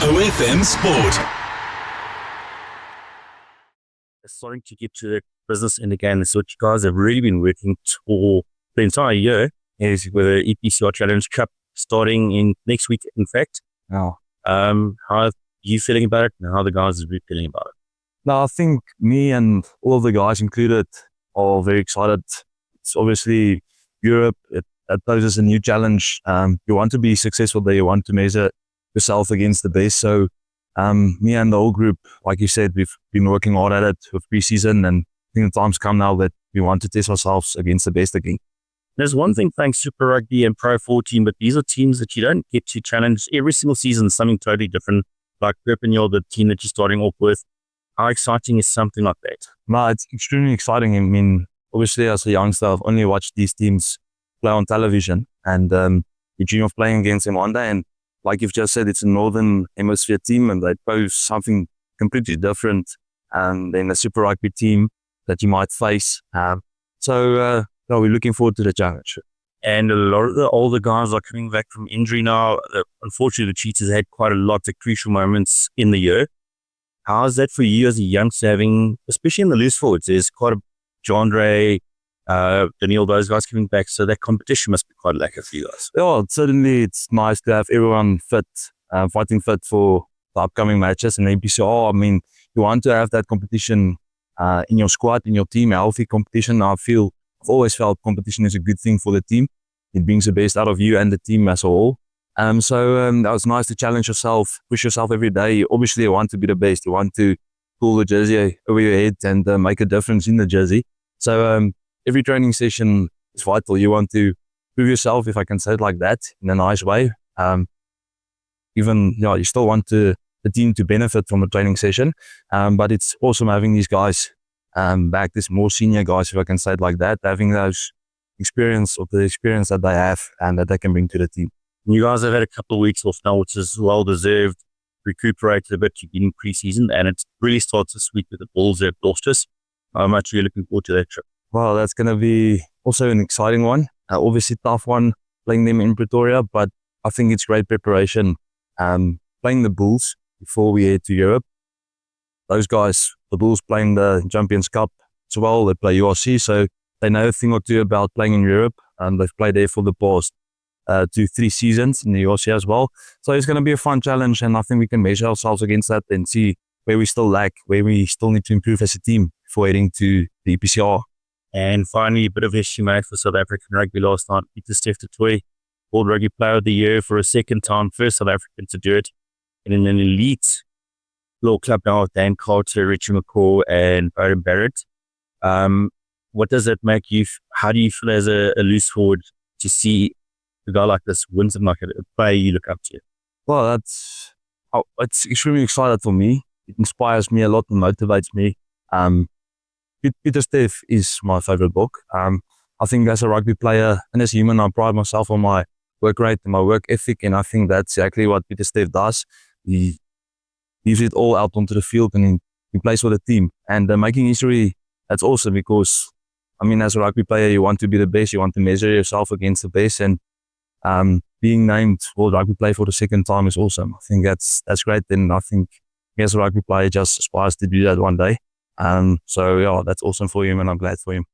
OFM Sport. Starting to get to the business end again. So what you guys have really been working for the entire year is with the EPCR Challenge Cup starting in next week, in fact. Now, How are you feeling about it and how are the guys are feeling about it? now I think me and all of the guys included are very excited. It's obviously Europe. That poses a new challenge. You want to be successful there. You want to measure yourself against the best. So me and the whole group, like you said, we've been working hard at it with pre-season, and I think the time's come now that we want to test ourselves against the best again. There's one thing, thanks Super Rugby and Pro 14, but these are teams that you don't get to challenge every single season, something totally different. Like Perpignan, the team that you're starting off with. How exciting is something like that? No, it's extremely exciting. I mean, obviously as a youngster, I've only watched these teams play on television, and you dream of playing against them one day. And like you've just said, it's a Northern Hemisphere team, and they pose something completely different than the Super Rugby team that you might face. So we're looking forward to the challenge. And a lot of the older guys are coming back from injury now. Unfortunately, the Cheetahs had quite a lot of crucial moments in the year. How is that for you as a youngster, having, especially in the loose forwards, there's quite a Jandre, Neels, those guys coming back, so that competition must be quite lacking for you guys. Yeah, certainly it's nice to have everyone fit, fighting fit for the upcoming matches in the EPCR. I mean, you want to have that competition in your squad, in your team, a healthy competition. I've always felt competition is a good thing for the team. It brings the best out of you and the team as a whole. So that was nice to challenge yourself, push yourself every day. Obviously, you want to be the best. You want to pull the jersey over your head and make a difference in the jersey. So every training session is vital. You want to prove yourself, if I can say it like that, in a nice way. You still want the team to benefit from a training session, but it's awesome having these guys back, these more senior guys, if I can say it like that, having those experience that they have and that they can bring to the team. You guys have had a couple of weeks off now, which is well deserved. Recuperated a bit. You've been in pre-season, and it really starts this week with the Bulls at Blosters. How much are you looking forward to that trip? Well, that's going to be also an exciting one. Obviously tough one, playing them in Pretoria, but I think it's great preparation. Playing the Bulls before we head to Europe. Those guys, the Bulls playing the Champions Cup as well. They play URC, so they know a thing or two about playing in Europe. They've played there for the past 2-3 seasons in the URC as well. So it's going to be a fun challenge, and I think we can measure ourselves against that and see where we still lack, where we still need to improve as a team before heading to the EPCR. And finally, a bit of history made for South African rugby last night. Pieter-Steph du Toit, World Rugby Player of the Year for a second time, first South African to do it. And in an elite little club now with Dan Carter, Richie McCaw, and Odin Barrett. What does that make you? How do you feel as a loose forward to see a guy like this win something like a player you look up to? Well, it's extremely exciting for me. It inspires me a lot and motivates me. Pieter-Steph is my favorite book. I think as a rugby player and as a human, I pride myself on my work rate and my work ethic, and I think that's exactly what Pieter-Steph does. He gives it all out onto the field, and he plays for the team. And making history, that's awesome, because, I mean, as a rugby player, you want to be the best. You want to measure yourself against the best, and being named World Rugby Player for the second time is awesome. I think that's great, and I think as a rugby player just aspires to do that one day. So yeah, that's awesome for him, and I'm glad for him.